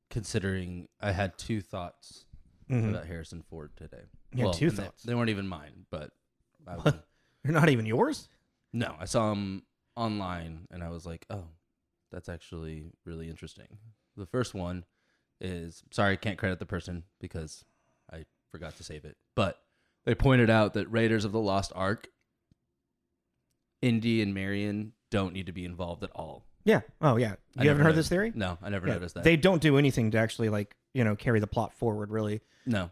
Considering I had two thoughts about Harrison Ford today. Yeah, two thoughts. They weren't even mine, but They're not even yours? No, I saw them online, and I was like, oh, that's actually really interesting. The first one is, sorry, I can't credit the person because I forgot to save it, but they pointed out that Raiders of the Lost Ark, Indy and Marion don't need to be involved at all. Yeah. Oh, yeah. You haven't heard this theory? No, I never noticed that. They don't do anything to actually, carry the plot forward, really. No.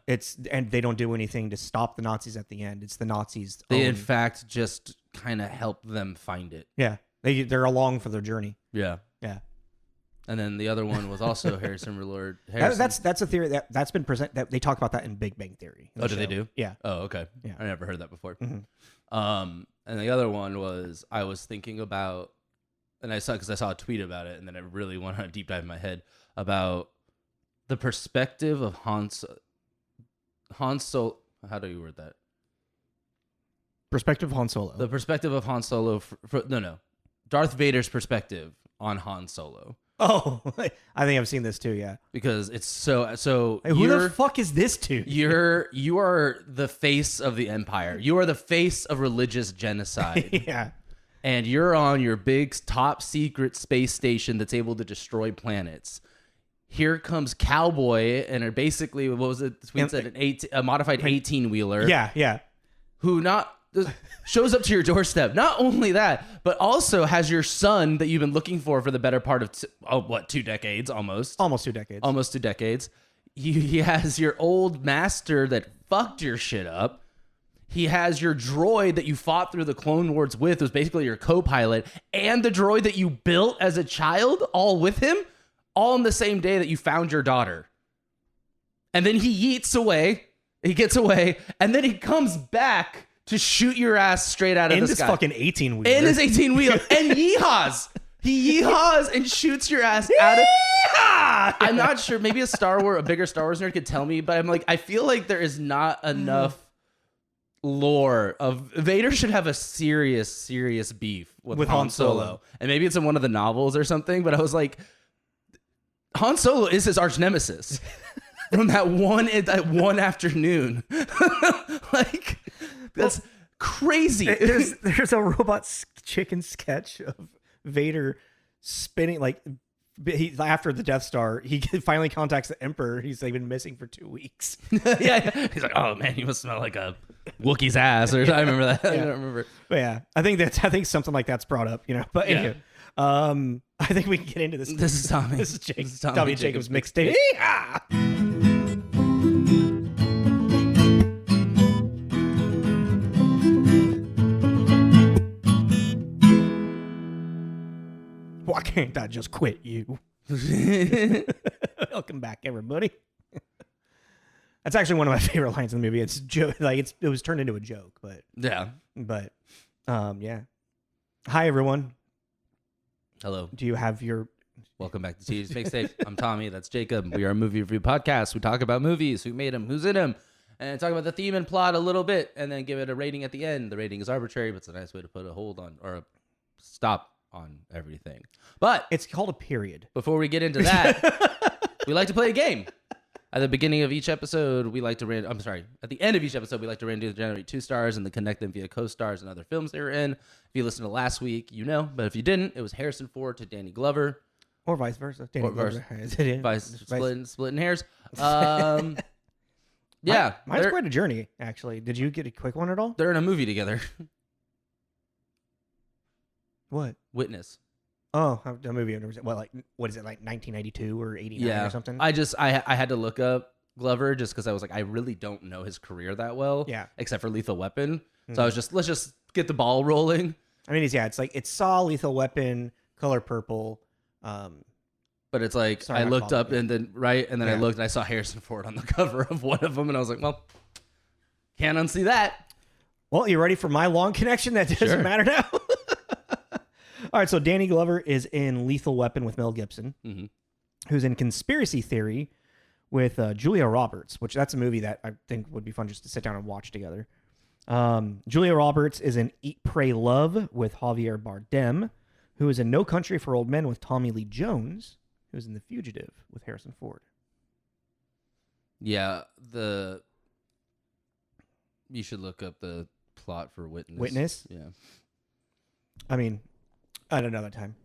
And they don't do anything to stop the Nazis at the end. It's the Nazis. They, in fact, just kind of help them find it. Yeah. They're along for their journey. Yeah. Yeah. And then the other one was also Harrison Lord. That's a theory that's been presented. That they talk about that in Big Bang Theory. Oh, do they do? Yeah. Oh, okay. Yeah. I never heard that before. Mm-hmm. And the other one was I was thinking about, and I saw a tweet about it, and then I really went on a deep dive in my head about the perspective of Han Solo. How do you word that? Perspective of Han Solo. The perspective of Han Solo. Darth Vader's perspective on Han Solo. Oh, I think I've seen this too. Yeah, because it's so. Hey, who the fuck is this dude? You are the face of the Empire. You are the face of religious genocide. Yeah, and you're on your big top secret space station that's able to destroy planets. Here comes Cowboy and basically, what was it? The tweet said a modified 18-wheeler. Yeah. Who shows up to your doorstep. Not only that, but also has your son that you've been looking for the better part of 2 decades almost. Almost 2 decades. Almost 2 decades. He has your old master that fucked your shit up. He has your droid that you fought through the Clone Wars with, was basically your co-pilot, and the droid that you built as a child, all with him, all on the same day that you found your daughter. And then he gets away, and then he comes back to shoot your ass straight out of the sky. In his fucking 18-wheeler. In his 18-wheeler. And yeehaws. He yeehaws and shoots your ass out of... I'm not sure. Maybe a bigger Star Wars nerd could tell me, but I'm like, I feel like there is not enough lore of... Vader should have a serious beef with Han Solo. And maybe it's in one of the novels or something, but I was like, Han Solo is his arch nemesis. From that one afternoon. Like... That's crazy. There's a Robot Chicken sketch of Vader spinning after the Death Star. He finally contacts the Emperor. He's been missing for 2 weeks. Yeah. He's like, oh man, you must smell like a Wookiee's ass. I remember that. Yeah. I don't remember. But yeah, I think something like that's brought up. But anyway, I think we can get into this. This is Tommy. This is Tommy Jacobs mixtape. Why can't I just quit you? Welcome back, everybody. That's actually one of my favorite lines in the movie. It's it was turned into a joke, but yeah. Hi, everyone. Hello. Do you have your... Welcome back to TJ's Mixtape. I'm Tommy. That's Jacob. We are a movie review podcast. We talk about movies, who made them, who's in them, and talk about the theme and plot a little bit, and then give it a rating at the end. The rating is arbitrary, but it's a nice way to put a hold on or a stop on everything. But it's called a period. Before we get into that, we like to play a game. At the beginning of each episode, we like to at the end of each episode, we like to randomly generate 2 stars and then connect them via co-stars and other films they were in. If you listened to last week, you know. But if you didn't, it was Harrison Ford to Danny Glover. Or vice versa. Splitting hairs. Yeah. Mine's quite a journey, actually. Did you get a quick one at all? They're in a movie together. What? Witness. Oh, a movie I've never seen. What is it, 1992 or 89 or something? I had to look up Glover just because I was like, I really don't know his career that well. Yeah. Except for Lethal Weapon. Mm-hmm. So I was just, let's just get the ball rolling. I mean, it's Saw, Lethal Weapon, Color Purple. But it's like, I looked up and then I looked and I saw Harrison Ford on the cover of one of them and I was like, well, can't unsee that. Well, you ready for my long connection? That doesn't matter now. All right, so Danny Glover is in Lethal Weapon with Mel Gibson, who's in Conspiracy Theory with Julia Roberts, which that's a movie that I think would be fun just to sit down and watch together. Julia Roberts is in Eat, Pray, Love with Javier Bardem, who is in No Country for Old Men with Tommy Lee Jones, who's in The Fugitive with Harrison Ford. Yeah, you should look up the plot for Witness. Witness? Yeah. I mean, at another time.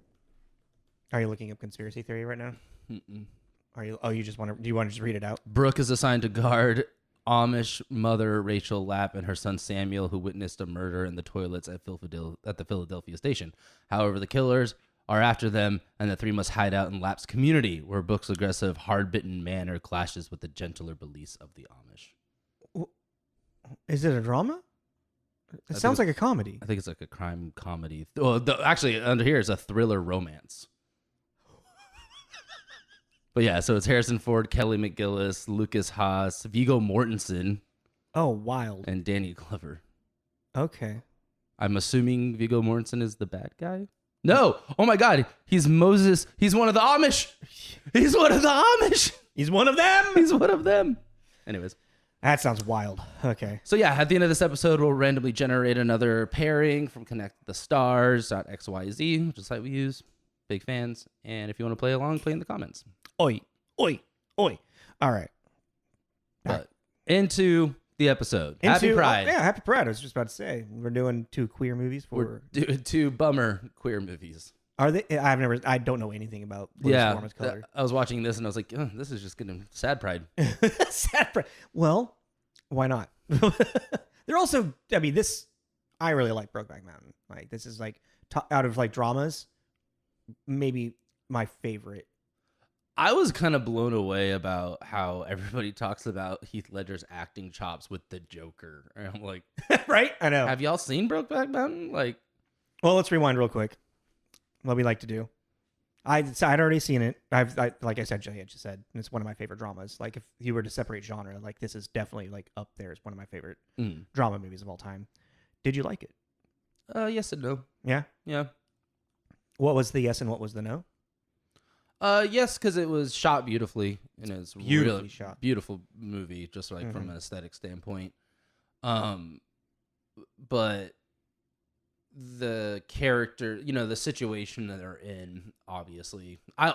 Are you looking up conspiracy theory right now? Mm-mm. Are you? Oh, you just want to? Do you want to just read it out? Brooke is assigned to guard Amish mother Rachel Lapp and her son Samuel, who witnessed a murder in the toilets at the Philadelphia station. However, the killers are after them, and the three must hide out in Lapp's community, where Brooke's aggressive, hard-bitten manner clashes with the gentler beliefs of the Amish. Is it a drama? It sounds like a comedy. I think it's like a crime comedy. Well, actually, under here is a thriller romance. But yeah, so it's Harrison Ford, Kelly McGillis, Lucas Haas, Viggo Mortensen. Oh, wild. And Danny Glover. Okay. I'm assuming Viggo Mortensen is the bad guy? No! Oh my god, he's Moses. He's one of the Amish. He's one of the Amish. He's one of them. He's one of them. Anyways. That sounds wild. Okay. So yeah, at the end of this episode, we'll randomly generate another pairing from connectthestars.xyz, which is the site we use. Big fans. And if you want to play along, play in the comments. Oi, oi, oi. All right. But into the episode. Happy Pride. Yeah, Happy Pride. I was just about to say. We're doing 2 queer movies We're doing 2 bummer queer movies. Are they? I don't know anything about Color. I was watching this and I was like, oh, this is just getting sad Pride. Sad Pride. Well, why not? They're also, I mean, I really like Brokeback Mountain. Like, this is like, out of like dramas, maybe my favorite. I was kind of blown away about how everybody talks about Heath Ledger's acting chops with the Joker. And I'm like, right? I know. Have y'all seen Brokeback Mountain? Like, well, let's rewind real quick. What we like to do. I'd already seen it. Like I said, I just said, it's one of my favorite dramas. Like, if you were to separate genre, like, this is definitely like up there as one of my favorite drama movies of all time. Did you like it? Yes and no. Yeah? Yeah. What was the yes and what was the no? Yes, because it was shot beautifully, and it's Beautifully really shot. Beautiful movie, just like from an aesthetic standpoint. But the character, the situation that they're in, obviously. I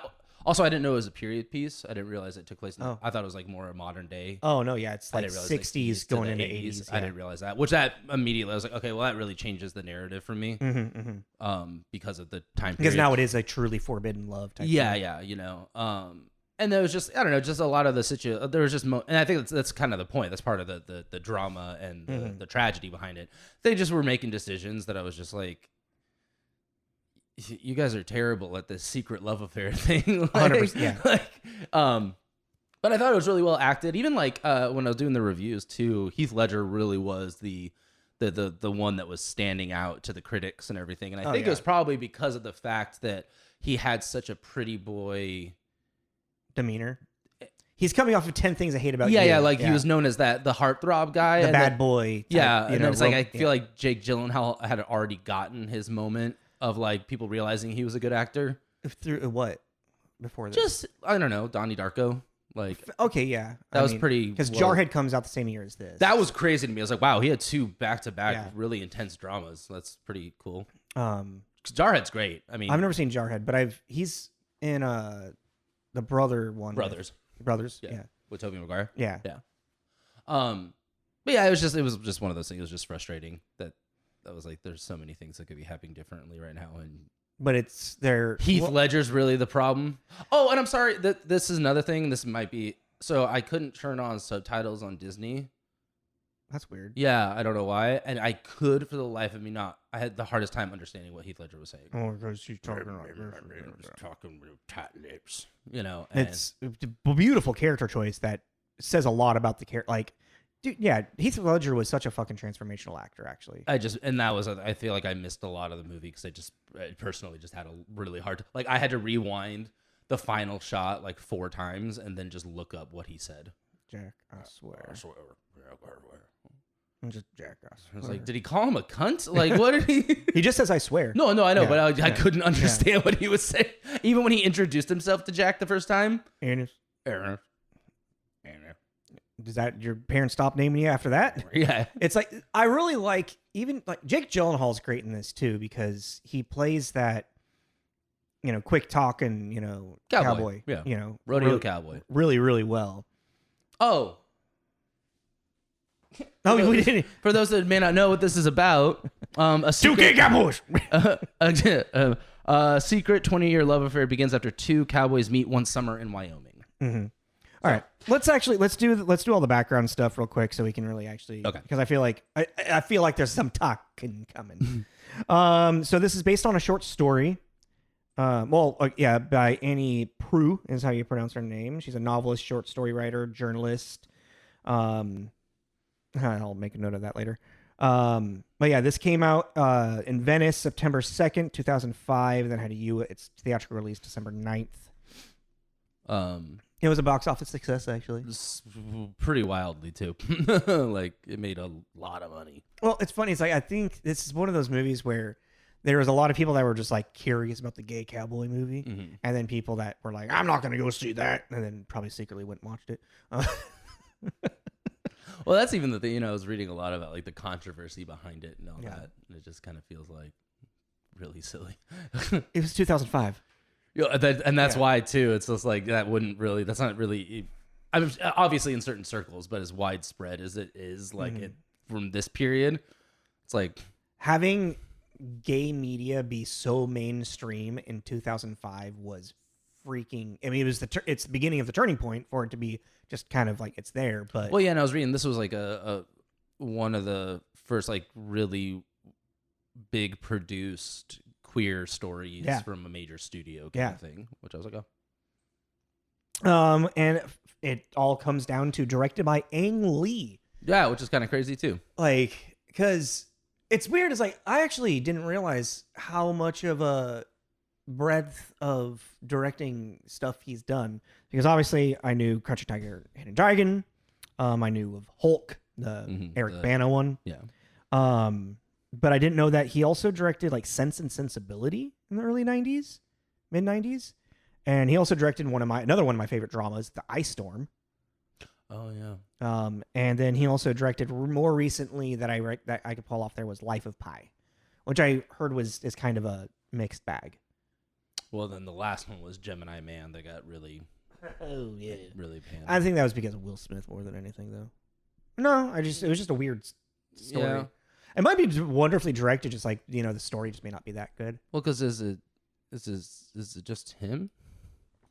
didn't know it was a period piece. I didn't realize it took place. I thought it was like more a modern day. Oh no, yeah, it's like 60s going into 80s. I didn't realize that. Which that immediately I was like, okay, well that really changes the narrative for me. Because of the time period. Because now it is a truly forbidden love type. Yeah, and there was just, I don't know, just a lot of the situation. There was just, and I think that's kind of the point. That's part of the drama and the tragedy behind it. They just were making decisions that I was just like, you guys are terrible at this secret love affair thing. 100%, yeah. But I thought it was really well acted. Even like when I was doing the reviews too, Heath Ledger really was the one that was standing out to the critics and everything. And I think it was probably because of the fact that he had such a pretty boy demeanor. He's coming off of 10 Things I Hate About You. Yeah, he was known as the heartthrob guy. The bad boy. Type, and then it's like, I feel like Jake Gyllenhaal had already gotten his moment of like people realizing he was a good actor. Through what? Before this? Just, I don't know, Donnie Darko. Like, okay, yeah. That was pretty... Because Jarhead comes out the same year as this. That was crazy to me. I was like, wow, he had 2 back-to-back really intense dramas. That's pretty cool. 'Cause Jarhead's great. I mean... I've never seen Jarhead, but he's in the brother one. Brothers. Yeah. With Tobey Maguire. Yeah. But yeah, it was just one of those things. It was just frustrating that was like, there's so many things that could be happening differently right now, and but it's their Heath Ledger's really the problem. Oh, and I'm sorry that this is another thing. This might be so I couldn't turn on subtitles on Disney. That's weird. Yeah, I don't know why, and I could for the life of me not. I had the hardest time understanding what Heath Ledger was saying. Oh, because she's talking talking with tight lips, And it's a beautiful character choice that says a lot about the character. Like, dude, yeah, Heath Ledger was such a fucking transformational actor. Actually, I feel like I missed a lot of the movie because I personally just had a really hard. Like, I had to rewind the final shot like 4 times and then just look up what he said. Jack, I swear. I'm just Jack. I was like, did he call him a cunt? Like, what did he? He just says, "I swear." No, I know, but I couldn't understand what he was saying. Even when he introduced himself to Jack the first time. Ernest. Does that your parents stop naming you after that? Yeah. It's like, I really like, even like Jake Gyllenhaal's great in this too, because he plays that quick talk and, cowboy. Yeah. Rodeo cowboy. Really, really well. Oh. We didn't. For those that may not know what this is about, a secret cowboys. A secret 20-year love affair begins after two cowboys meet one summer in Wyoming. Mm-hmm. All right, let's do all the background stuff real quick so we can really actually. Okay. Because I feel like there's some talking coming. So this is based on a short story. By Annie Proult is how you pronounce her name. She's a novelist, short story writer, journalist. I'll make a note of that later. But yeah, this came out in Venice, September 2nd, 2005. Then had its theatrical release December 9th. It was a box office success, actually. Pretty wildly, too. Like, it made a lot of money. Well, it's funny. It's like, I think this is one of those movies where there was a lot of people that were just like curious about the gay cowboy movie. Mm-hmm. And then people that were like, I'm not going to go see that. And then probably secretly went and watched it. Well, that's even the thing, I was reading a lot about like the controversy behind it and all that. And it just kind of feels like really silly. It was 2005. And that's why too. It's just like that's not really. I mean, obviously in certain circles, but as widespread as it is, like it from this period, it's like having gay media be so mainstream in 2005 was freaking. I mean, it's the beginning of the turning point for it to be just kind of like it's there. But well, yeah, and I was reading this was like a one of the first like really big produced queer stories from a major studio kind of thing, which I was like, and it all comes down to directed by Ang Lee. Yeah, which is kind of crazy too. Like, because it's weird. It's like, I actually didn't realize how much of a breadth of directing stuff he's done. Because obviously I knew Crouching Tiger, Hidden Dragon. I knew of Hulk, the Eric Bana one. Yeah. But I didn't know that he also directed like Sense and Sensibility in the early 90s, mid 90s. And he also directed another one of my favorite dramas, The Ice Storm. Oh yeah. And then he also directed more recently that I could pull off there was Life of Pi, which I heard is kind of a mixed bag. Well, then the last one was Gemini Man that got really really panned. I think that was because of Will Smith more than anything though. No, it was just a weird story. Yeah. It might be wonderfully directed, just like, the story just may not be that good. Well, because is it just him?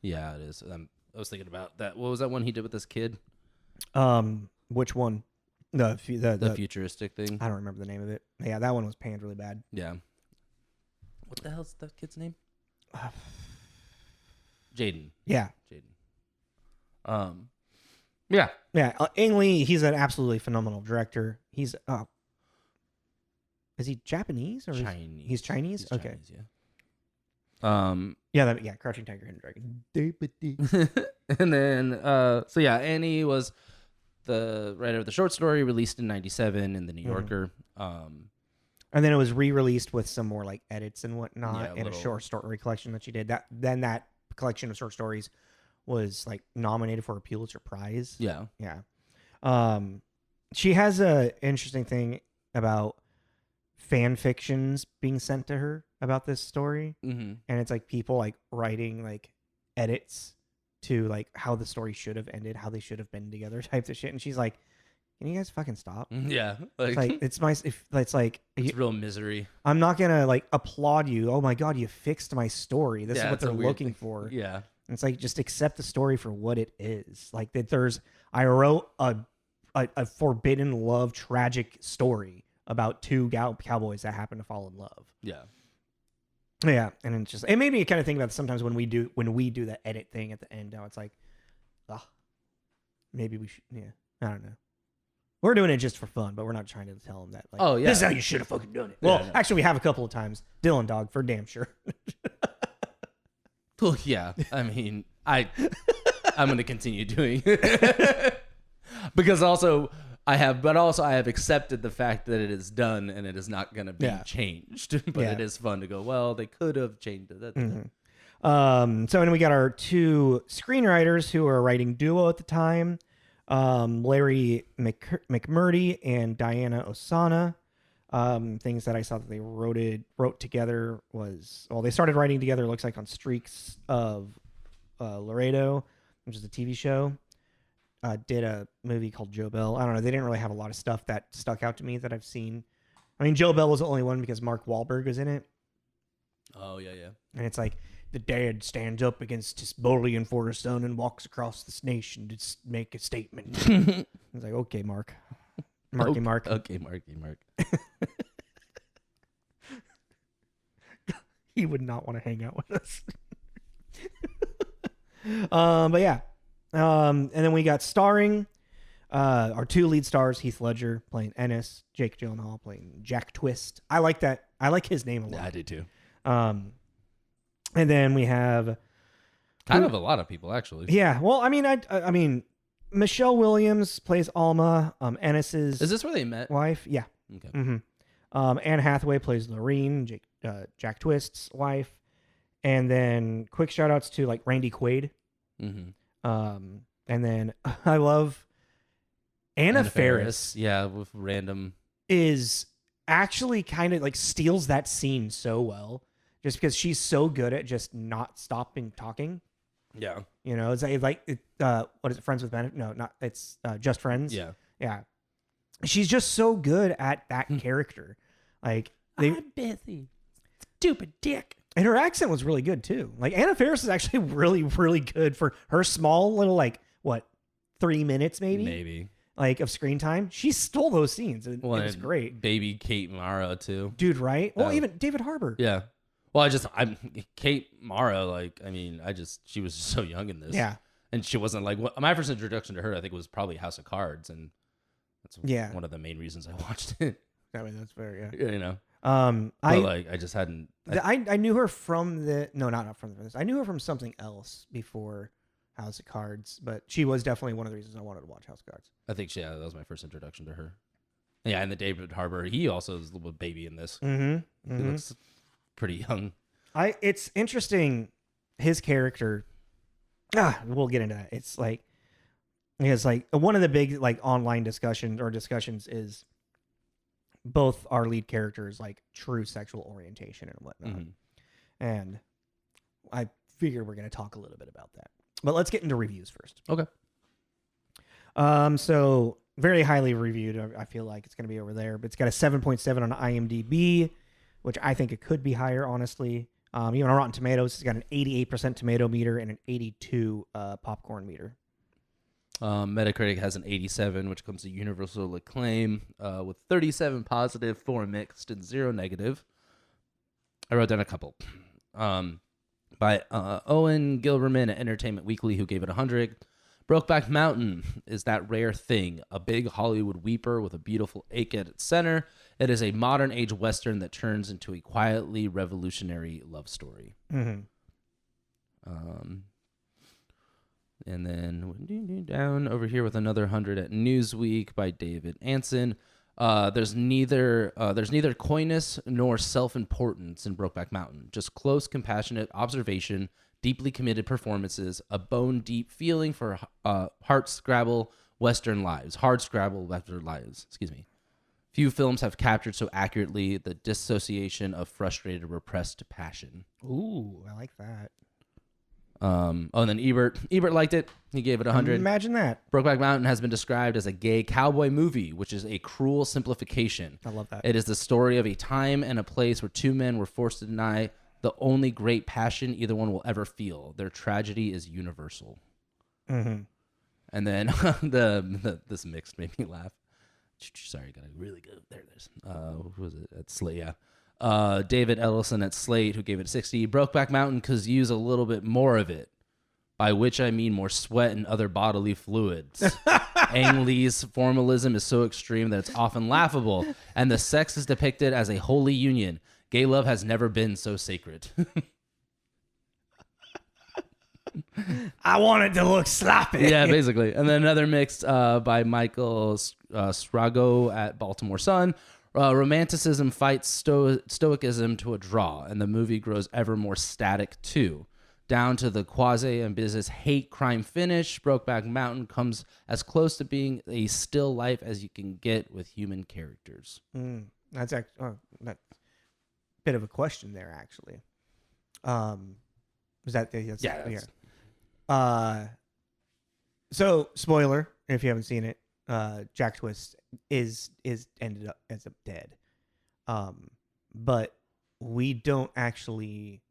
Yeah, it is. I was thinking about that. What was that one he did with this kid? Which one? The futuristic thing. I don't remember the name of it. Yeah, that one was panned really bad. Yeah. What the hell's that kid's name? Jaden. Yeah. Jaden. Yeah. Yeah. Ang Lee, he's an absolutely phenomenal director. He's is he Japanese or Chinese? He's Chinese? He's okay. Chinese, yeah. Crouching Tiger, Hidden Dragon. And then Annie was the writer of the short story, released in 1997 in the New Yorker. And then it was re-released with some more like edits and whatnot in a short story collection that she did. That collection of short stories was like nominated for a Pulitzer Prize. Yeah. Yeah. She has a interesting thing about fan fictions being sent to her about this story. Mm-hmm. And it's like people like writing like edits to like how the story should have ended, how they should have been together type of shit. And she's like, can you guys fucking stop? Yeah. It's real misery. I'm not going to like applaud you. Oh my God, you fixed my story. This is what they're looking for. Yeah. And it's like, just accept the story for what it is. Like that I wrote a forbidden love tragic story about two cowboys that happen to fall in love. Yeah. Yeah. And it made me kind of think about sometimes when we do that edit thing at the end, now it's like, maybe we should, I don't know. We're doing it just for fun, but we're not trying to tell them that. Like, this is how you should have fucking done it. Well, actually, we have a couple of times. Dylan Dog, for damn sure. Well, yeah. I mean, I'm going to continue doing it. Because I have accepted the fact that it is done and it is not going to be changed. But it is fun to go, well, they could have changed it. Mm-hmm. So then we got our two screenwriters who are writing duo at the time. Larry McMurty and Diana Ossana. Things that I saw that they wrote together was, well, they started writing together, it looks like, on Streaks of Laredo, which is a TV show. Did a movie called Joe Bell. I don't know. They didn't really have a lot of stuff that stuck out to me that I've seen. I mean, Joe Bell was the only one because Mark Wahlberg was in it. Oh, yeah, yeah. And it's like the dad stands up against his bullying for his son and walks across this nation to make a statement. It's like, okay, Mark. Marky Mark. Okay, Marky Mark. He would not want to hang out with us. But yeah. And then we got starring our two lead stars, Heath Ledger playing Ennis, Jake Gyllenhaal playing Jack Twist. I like that. I like his name a lot. Yeah, I do too. And then we have kind of a lot of people, actually. Yeah. Well, I mean, Michelle Williams plays Alma, Ennis's Is this where they met? wife. Yeah. Okay. Mm-hmm. Anne Hathaway plays Lorene, Jack Twist's wife. And then quick shout outs to like Randy Quaid. Mm-hmm. And then I love Anna Faris. Yeah, with random is actually kind of like steals that scene so well, just because she's so good at just not stopping talking. Yeah. You know, it's like what is it? Friends with Benefits? No, not. It's Just Friends. Yeah. Yeah. She's just so good at that character. Like I'm busy. Stupid dick. And her accent was really good too. Like Anna Faris is actually really, really good for her small little, like, what, 3 minutes maybe? Like of screen time. She stole those scenes. It was great. Baby Kate Mara too. Dude, right? Well, even David Harbour. Yeah. Well, I'm Kate Mara, like, I mean, she was just so young in this. Yeah. And she wasn't like, my first introduction to her, I think, was probably House of Cards. And that's one of the main reasons I watched it. I mean, that's fair, yeah. You know? I just hadn't. I knew her from not from this. I knew her from something else before House of Cards, but she was definitely one of the reasons I wanted to watch House of Cards. I think that was my first introduction to her. Yeah, and the David Harbour, he also is a little baby in this. Mm-hmm. He looks pretty young. It's interesting, his character. We'll get into that. It's like one of the big like online discussions is both our lead characters like true sexual orientation and whatnot. And I figure we're going to talk a little bit about that, but let's get into reviews first. Okay. So very highly reviewed. I feel like it's going to be over there, but it's got a 7.7 on IMDb, which I think it could be higher, honestly. Even on Rotten Tomatoes, it's got an 88% tomato meter and an 82 popcorn meter. Metacritic has an 87, which comes to universal acclaim, with 37 positive, 4 mixed, and 0 negative. I wrote down a couple. By Owen Gilberman at Entertainment Weekly, who gave it 100. Brokeback Mountain is that rare thing, a big Hollywood weeper with a beautiful ache at its center. It is a modern age Western that turns into a quietly revolutionary love story. Mm-hmm. And then down over here with another 100 at Newsweek by David Anson. There's neither coyness nor self-importance in Brokeback Mountain. Just close, compassionate observation, deeply committed performances, a bone-deep feeling for hard-scrabble Western lives. Excuse me. Few films have captured so accurately the dissociation of frustrated, repressed passion. Ooh, I like that. And then Ebert liked it. He gave it 100. Imagine that. Brokeback Mountain has been described as a gay cowboy movie, which is a cruel simplification. I love that. It is the story of a time and a place where two men were forced to deny the only great passion either one will ever feel. Their tragedy is universal. Mm-hmm. And then this mixed made me laugh. Sorry, gotta really go. There it is. Who was it? At Slate, yeah. David Ellison at Slate, who gave it 60. Brokeback Mountain could use a little bit more of it, by which I mean more sweat and other bodily fluids. Ang Lee's formalism is so extreme that it's often laughable, and the sex is depicted as a holy union. Gay love has never been so sacred. I want it to look sloppy. Yeah, basically. And then another mixed by Michael Strago at Baltimore Sun. Romanticism fights stoicism to a draw, and the movie grows ever more static too. Down to the quasi-ambitious hate crime finish, Brokeback Mountain comes as close to being a still life as you can get with human characters. That's actually that's a bit of a question there, actually. Was that that's, so spoiler if you haven't seen it, Jack Twist is ended up as a dead. But we don't actually,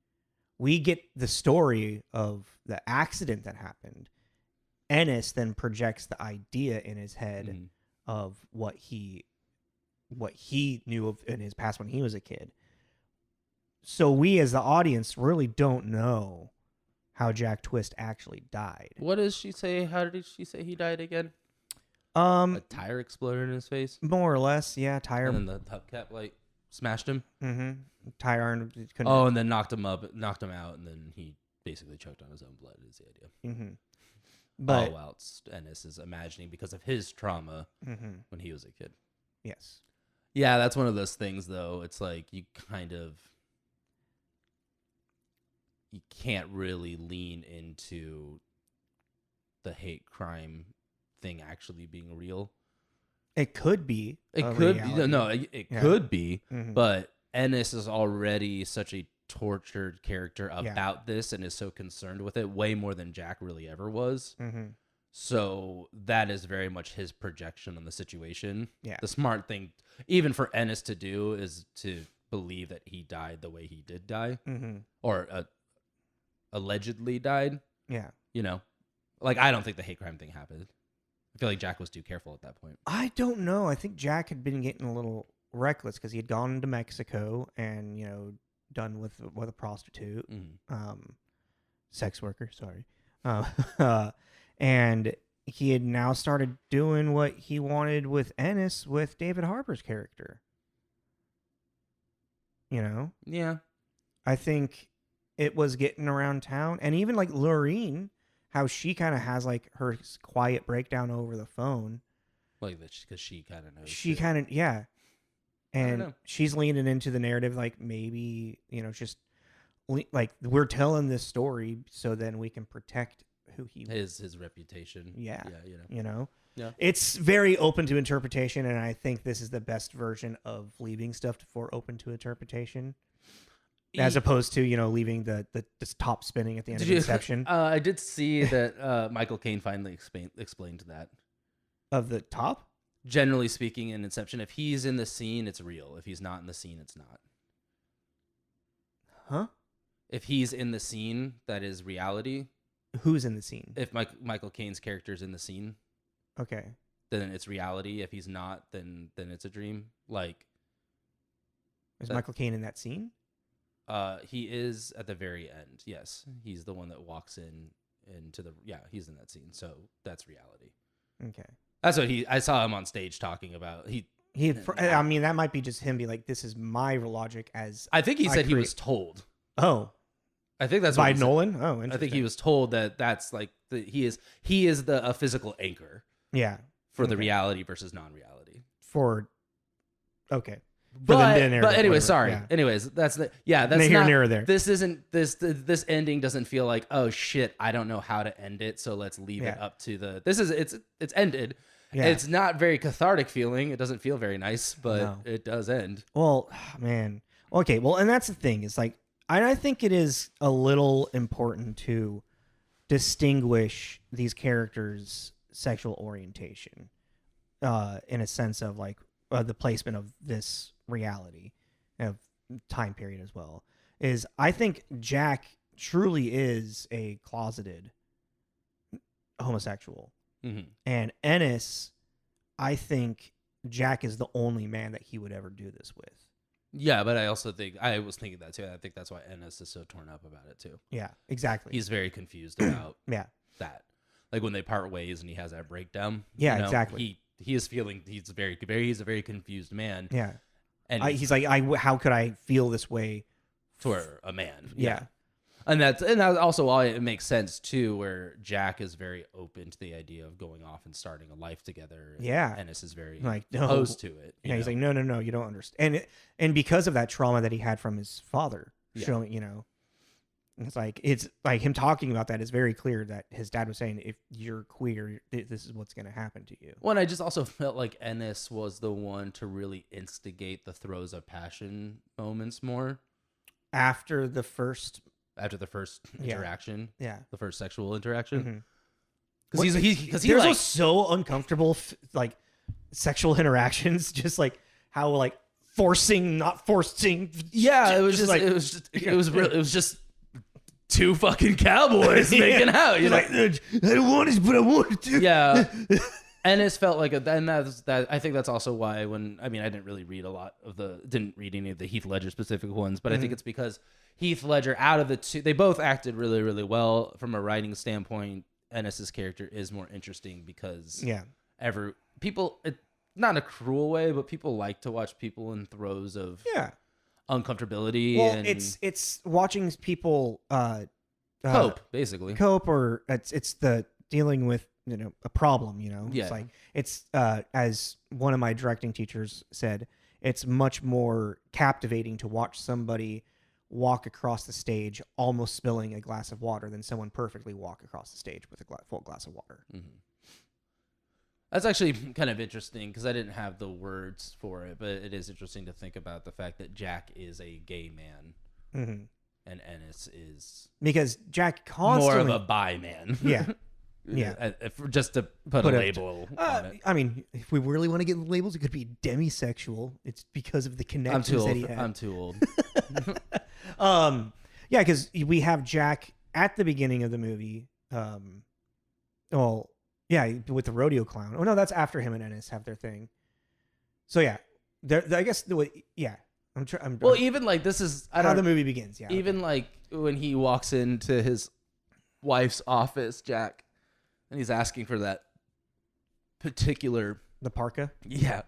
we get the story of the accident that happened. Ennis then projects the idea in his head of what he knew of in his past when he was a kid. So we as the audience really don't know how Jack Twist actually died. What does she say? How did she say he died again? A tire exploded in his face? More or less, yeah. Tire. And then the hubcap smashed him? Mm-hmm. Tire iron. Oh, and then knocked him out, and then he basically choked on his own blood is the idea. Mm-hmm. But whilst Ennis is imagining because of his trauma when he was a kid. Yes. Yeah, that's one of those things, though. It's like you can't really lean into the hate crime thing actually being real. It could be. It could be. No, it could be. Mm-hmm. But Ennis is already such a tortured character about this and is so concerned with it way more than Jack really ever was. Mm-hmm. So that is very much his projection on the situation. Yeah. The smart thing, even for Ennis to do, is to believe that he died the way he did die, or allegedly died. Yeah. You know, like I don't think the hate crime thing happened. I feel like Jack was too careful at that point. I don't know. I think Jack had been getting a little reckless because he had gone into Mexico and, you know, done with a prostitute, sex worker, sorry. And he had now started doing what he wanted with Ennis with David Harbour's character. You know? Yeah. I think it was getting around town. And even like Lorene, how she kind of has like her quiet breakdown over the phone. Like that, because she kind of knows. She kind of, yeah. And she's leaning into the narrative like maybe, you know, just like we're telling this story so then we can protect who he his reputation. Yeah. Yeah, you know. Yeah. It's very open to interpretation, and I think this is the best version of leaving stuff for open to interpretation. As opposed to, you know, leaving the top spinning at the end of Inception. I did see that Michael Caine finally explained that. Of the top? Generally speaking, in Inception, if he's in the scene, it's real. If he's not in the scene, it's not. Huh? If he's in the scene, that is reality. Who's in the scene? If Michael Caine's character's in the scene. Okay. Then it's reality. If he's not, then it's a dream. Like. Is Michael Caine in that scene? He is at the very end. Yes, he's the one that walks into the. Yeah, he's in that scene. So that's reality. Okay, that's what I saw him on stage talking about. I mean, that might be just him. Be like, this is my logic as. I think he said he was told. Oh, I think that's by Nolan. Oh, interesting. I think he was told that's like he is a physical anchor. Yeah, for the reality versus non-reality. Okay. But anyway, sorry. Yeah. Anyways, that's that's neither not, near or there. This isn't this ending doesn't feel like, oh shit, I don't know how to end it, so let's leave it up to the. It's ended. Yeah. It's not very cathartic feeling. It doesn't feel very nice, but it does end. Well, man. Okay, well, and that's the thing. It's like I think it is a little important to distinguish these characters' sexual orientation, in a sense of like the placement of this reality of time period as well. Is I think Jack truly is a closeted homosexual, and Ennis, I think Jack is the only man that he would ever do this with. Yeah, but I also think I was thinking that too. I think that's why Ennis is so torn up about it too. Yeah, exactly. He's very confused about that. Like when they part ways and he has that breakdown. Yeah, exactly. He is feeling he's a very confused man. Yeah, and he's like, how could I feel this way for a man? Yeah. And that's also why it makes sense too, where Jack is very open to the idea of going off and starting a life together. Yeah, Ennis is very opposed to it. Yeah, he's like, no, you don't understand. And because of that trauma that he had from his father, showing, you know, It's like him talking about that is very clear that his dad was saying, if you're queer, this is what's going to happen to you. Well, and I just also felt like Ennis was the one to really instigate the throes of passion moments more. After the first interaction. Yeah. The first sexual interaction. Because He's like so uncomfortable, like sexual interactions, just like how like forcing, not forcing. Yeah, it was just two fucking cowboys making out. You're like, I don't want it, but I wanted to. Yeah. Ennis felt like and that I think that's also why I didn't really read didn't read any of the Heath Ledger specific ones, but I think it's because Heath Ledger, out of the two, they both acted really, really well. From a writing standpoint, Ennis's character is more interesting because people, not in a cruel way, but people like to watch people in throes of uncomfortability. Well, and it's watching people cope, basically. Cope, or it's the dealing with a problem. It's like it's as one of my directing teachers said, it's much more captivating to watch somebody walk across the stage almost spilling a glass of water than someone perfectly walk across the stage with a full glass of water. Mm-hmm. That's actually kind of interesting because I didn't have the words for it, but it is interesting to think about the fact that Jack is a gay man and Ennis is because Jack constantly more of a bi man. Yeah. Yeah. Just to put a label on it. I mean, if we really want to get labels, it could be demisexual. It's because of the connections that he had. I'm too old. Yeah, because we have Jack at the beginning of the movie. With the rodeo clown. Oh no, that's after him and Ennis have their thing. So yeah, I guess the way. Yeah, even like this is how the movie begins. Yeah, even like when he walks into his wife's office, Jack, and he's asking for that particular parka. Yeah.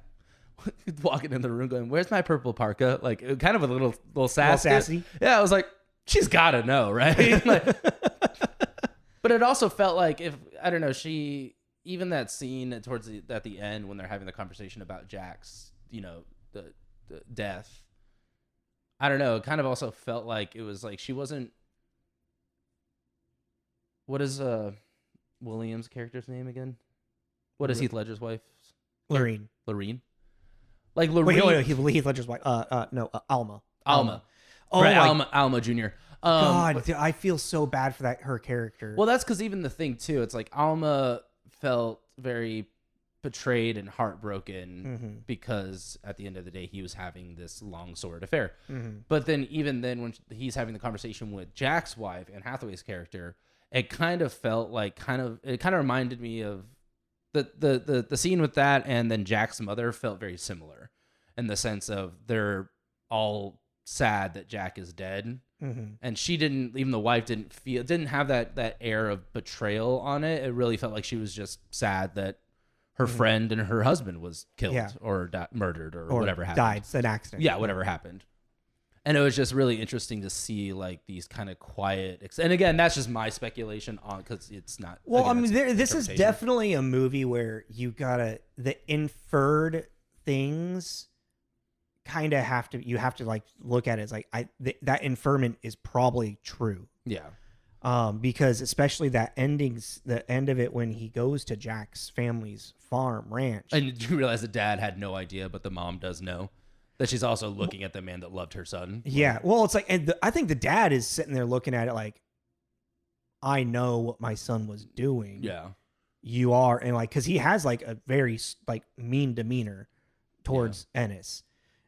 Walking in the room going, where's my purple parka? Like, kind of a little sassy. Yeah, I was like, she's got to know, right? But it also felt like even that scene at the end when they're having the conversation about Jack's, the death, I don't know, it kind of also felt like it was like she wasn't, what is William's character's name again? What is Heath Ledger's wife's? Lorene. Like Lorene. Wait, Heath Ledger's wife. Alma. Oh, right, Alma Jr. God, dude, I feel so bad for her character. Well, that's because even the thing too, it's like Alma felt very betrayed and heartbroken because at the end of the day he was having this long sordid affair. But then even then when he's having the conversation with Jack's wife and Hathaway's character, it kind of felt like it reminded me of the scene with that, and then Jack's mother felt very similar in the sense of they're all sad that Jack is dead. And she even the wife didn't have that air of betrayal on it. It really felt like she was just sad that her friend and her husband was killed or murdered or whatever happened. Died. It's an accident. Yeah, whatever happened. And it was just really interesting to see like these kind of quiet, and again, that's just my speculation on because it's not. Well, I mean, this is definitely a movie where the inferred things kind of have to like look at it as like that inferment is probably true. Yeah. Because especially the end of it when he goes to Jack's family's ranch. And you realize the dad had no idea, but the mom does know. That she's also looking at the man that loved her son. Yeah. Well, it's like, and I think the dad is sitting there looking at it like, I know what my son was doing. Yeah. You are. And like, cause he has like a very like mean demeanor towards Ennis.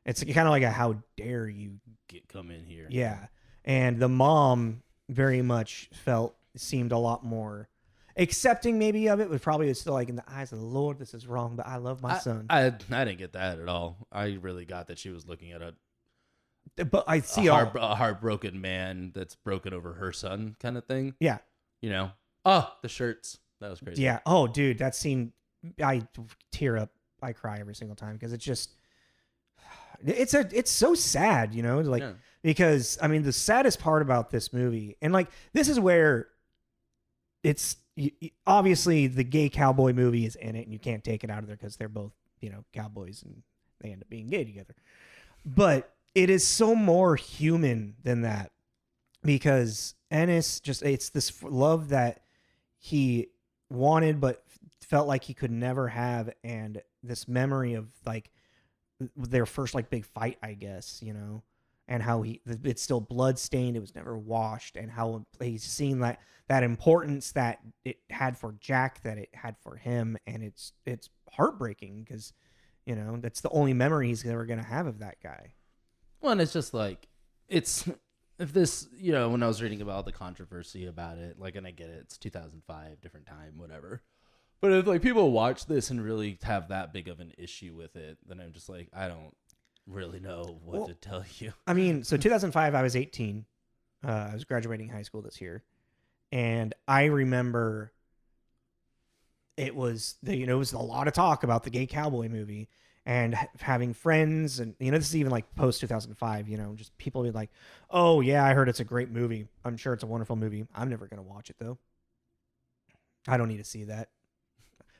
It's kind of like how dare you come in here. Yeah. And the mom very much seemed a lot more accepting maybe of it, but probably it's still like in the eyes of the Lord, this is wrong, but I love my son. I didn't get that at all. I really got that she was looking at but I see a heartbroken man that's broken over her son kind of thing. Yeah. Oh, the shirts. That was crazy. Yeah. Oh, dude, that scene, I tear up. I cry every single time because it's just, it's so sad, because I mean, the saddest part about this movie, and like, this is where it's, obviously the gay cowboy movie is in it and you can't take it out of there because they're both, cowboys and they end up being gay together. But it is so more human than that. because Ennis it's this love that he wanted but felt like he could never have, and this memory of like their first like big fight, I guess, and how it's still blood stained, it was never washed, and how he's seen that importance that it had for Jack that it had for him, and it's heartbreaking because that's the only memory he's ever gonna have of that guy. Well, and it's just like if this, when I was reading about the controversy about it, like, and I get it, it's 2005, different time, whatever. But if like people watch this and really have that big of an issue with it, then I'm just like, I don't really know what to tell you. I mean, so 2005, I was 18. I was graduating high school this year, and I remember it was it was a lot of talk about the gay cowboy movie. And having friends, and this is even like post 2005, just people be like, "Oh yeah, I heard it's a great movie. I'm sure it's a wonderful movie. I'm never gonna watch it though. I don't need to see that.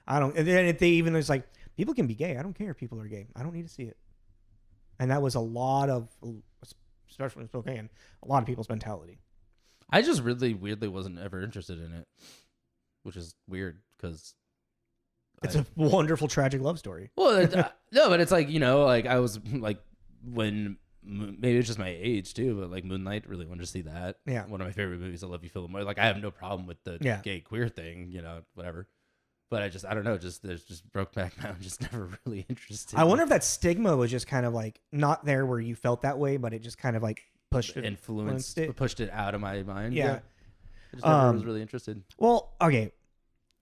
I don't." And then if they even was like, "People can be gay. I don't care if people are gay. I don't need to see it." And that was a lot of, especially in Spokane, a lot of people's mentality. I just really weirdly wasn't ever interested in it, which is weird because. It's a wonderful, tragic love story. Well, no, but it's like, like I was like when maybe it's just my age too, but like Moonlight, really wanted to see that. Yeah. One of my favorite movies. I love you, Philip Morris. Like I have no problem with the gay queer thing, whatever. But I don't know, there's just Brokeback Mountain, just never really interested. I wonder if that stigma was just kind of like not there where you felt that way, but it just kind of like pushed it out of my mind. Yeah. I just never was really interested. Well, okay.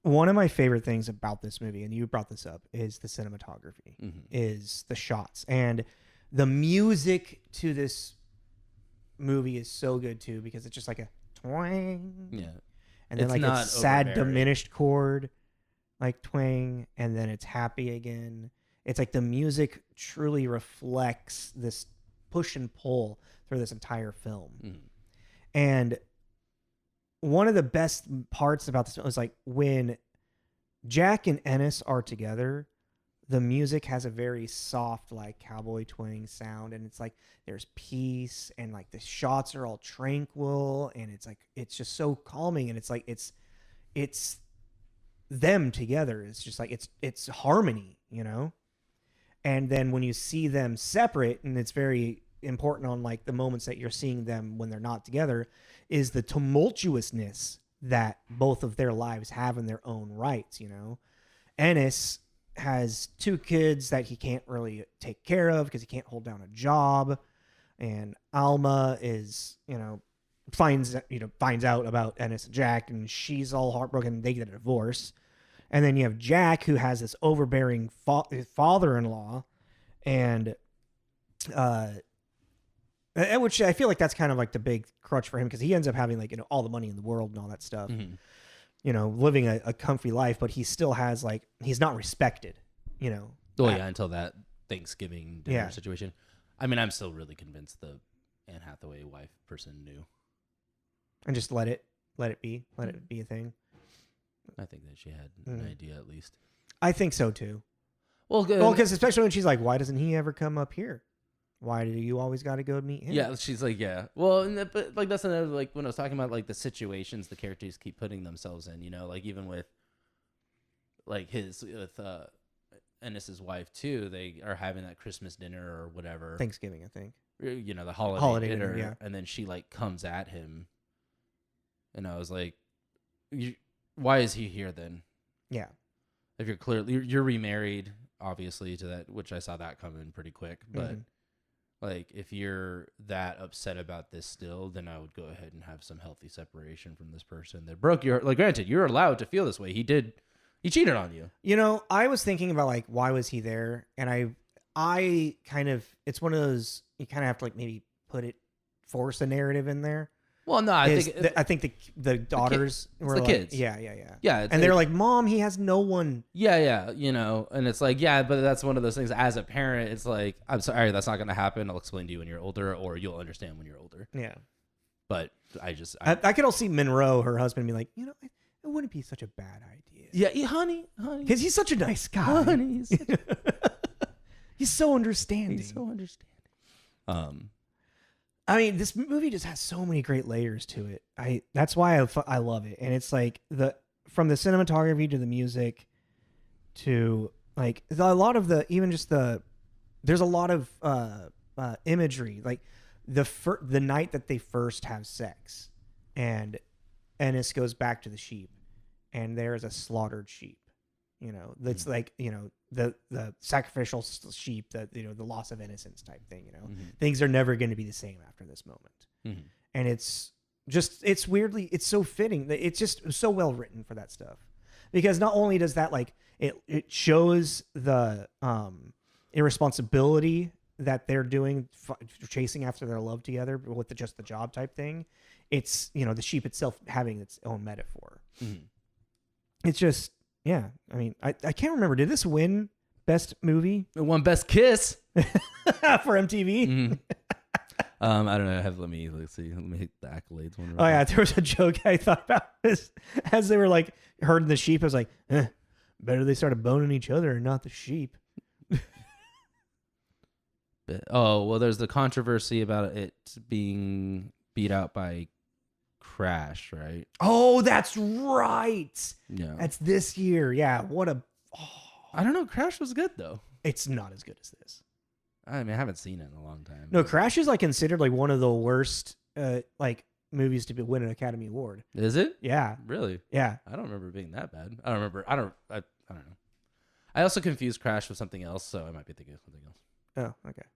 One of my favorite things about this movie, and you brought this up, is the cinematography, is the shots. And the music to this movie is so good, too, because it's just like a twang. Yeah. And then it's like not a sad, overbearing. diminished chord, like twang, and then it's happy again. It's like the music truly reflects this push and pull through this entire film. And one of the best parts about this was like when Jack and Ennis are together, the music has a very soft, like cowboy twang sound. And it's like, there's peace and like the shots are all tranquil. And it's like, it's just so calming. And it's like, it's them together. It's just like, it's harmony, And then when you see them separate, and it's very important on like the moments that you're seeing them when they're not together, is the tumultuousness that both of their lives have in their own rights. Ennis has 2 kids that he can't really take care of because he can't hold down a job, and Alma is finds out about Ennis and Jack, and she's all heartbroken, and they get a divorce. And then you have Jack, who has this overbearing father-in-law, and which I feel like that's kind of like the big crutch for him, because he ends up having like all the money in the world and all that stuff, living a comfy life, but he still has like, he's not respected, until that Thanksgiving dinner situation. I mean, I'm still really convinced the Anne Hathaway wife person knew, and just let it be a thing. I think that she had an idea at least. I think so too. Well, because especially when she's like, why doesn't he ever come up here? Why do you always got to go meet him? Yeah, she's like, yeah. Well, but like that's another, like when I was talking about like the situations the characters keep putting themselves in, like even with like with Ennis's wife too, they are having that Christmas dinner or whatever. Thanksgiving, I think. The holiday dinner, yeah. And then she like comes at him, and I was like, why is he here then? Yeah. If you're clearly you're remarried, obviously, to that, which I saw that coming pretty quick, but. Like, if you're that upset about this still, then I would go ahead and have some healthy separation from this person that broke your... Like, granted, you're allowed to feel this way. He cheated on you. I was thinking about, like, why was he there? And I kind of... It's one of those... You kind of have to, like, maybe force a narrative in there. Well, no, I think the daughters were the like, kids. Yeah. And they're like, Mom, he has no one. Yeah, and it's like, yeah, but that's one of those things. As a parent, it's like, I'm sorry, that's not going to happen. I'll explain to you when you're older, or you'll understand when you're older. Yeah. But I could all see Monroe, her husband, be like, it wouldn't be such a bad idea. Yeah, honey, because he's such a nice guy. Honey, he's so understanding. He's so understanding. I mean, this movie just has so many great layers to it. That's why I love it. And it's like from the cinematography to the music to like a lot of there's a lot of imagery, like the night that they first have sex, and Ennis goes back to the sheep, and there is a slaughtered sheep. That's like the sacrificial sheep, that the loss of innocence type thing. Things are never going to be the same after this moment, and it's so fitting. It's just so well written for that stuff, because not only does that like it shows the irresponsibility that they're doing, chasing after their love together with just the job type thing. It's the sheep itself having its own metaphor. It's just. Yeah, I mean, I can't remember. Did this win Best Movie? It won Best Kiss for MTV. I don't know. Let's see. Let me hit the accolades one. Oh yeah, there was a joke I thought about as they were like herding the sheep. I was like, better they started boning each other and not the sheep. Oh well, there's the controversy about it being beat out by Crash, right? Oh, that's right. Yeah, that's this year. Yeah, I don't know. Crash was good though. It's not as good as this. I mean, I haven't seen it in a long time. No, Crash is like considered like one of the worst like movies to win an Academy Award. Is it? Yeah. Really? Yeah. I don't remember it being that bad. I don't know. I also confused Crash with something else, so I might be thinking of something else. Oh, okay.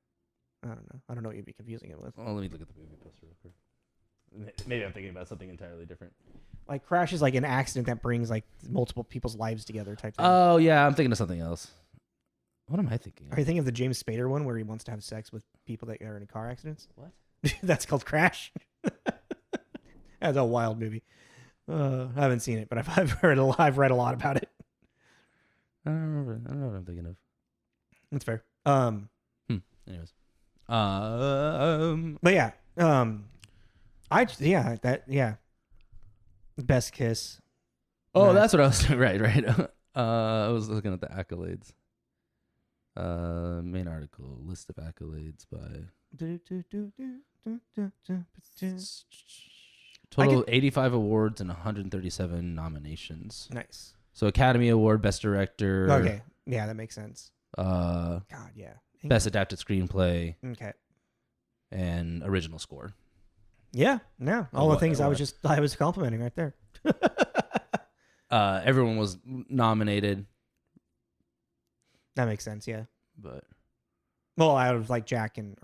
I don't know. I don't know what you'd be confusing it with. Well, let me look at the movie poster real quick. Maybe I'm thinking about something entirely different. Like Crash is like an accident that brings like multiple people's lives together type thing. Oh yeah, I'm thinking of something else. What am I thinking of? Are you thinking of the James Spader one where he wants to have sex with people that are in car accidents? What? That's called Crash. That's a wild movie. I haven't seen it, but I've read a lot about it. I don't remember. I don't know what I'm thinking of. That's fair. Anyways. But yeah. Best Kiss. Oh, Nice. that's what I was right. I was looking at the accolades. Main article, list of accolades by total 85 awards and 137 nominations. Nice. So Academy Award, Best Director. Okay. Yeah, that makes sense. God, yeah. Best Adapted Screenplay. Okay. And Original Score. Yeah. No. All the things I was complimenting right there. Everyone was nominated. That makes sense. Yeah. But I was like Jake and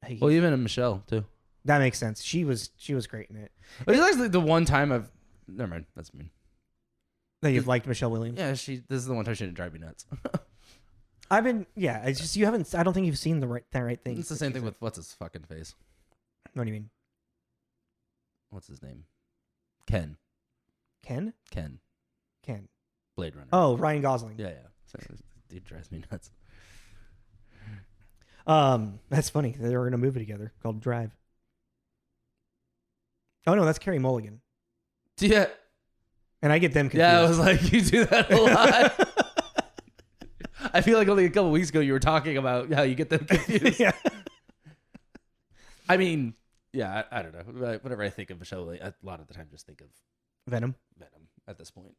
Heath. Well, even Michelle too. That makes sense. She was great in it. It's actually the one time I've. Never mind. That's mean. That you've liked Michelle Williams. Yeah, this is the one time she didn't drive me nuts. It's just you haven't. I don't think you've seen that right thing. It's the same thing with what's his fucking face. What do you mean? What's his name? Ken. Ken. Blade Runner. Oh, Ryan Gosling. Yeah. Dude drives me nuts. That's funny. They were in a movie together called Drive. Oh no, that's Carey Mulligan. Yeah. And I get them confused. Yeah, I was like, you do that a lot. I feel like only a couple weeks ago you were talking about how you get them confused. Yeah. I mean, yeah, I don't know. Whenever I think of Michelle, a lot of the time just think of Venom at this point.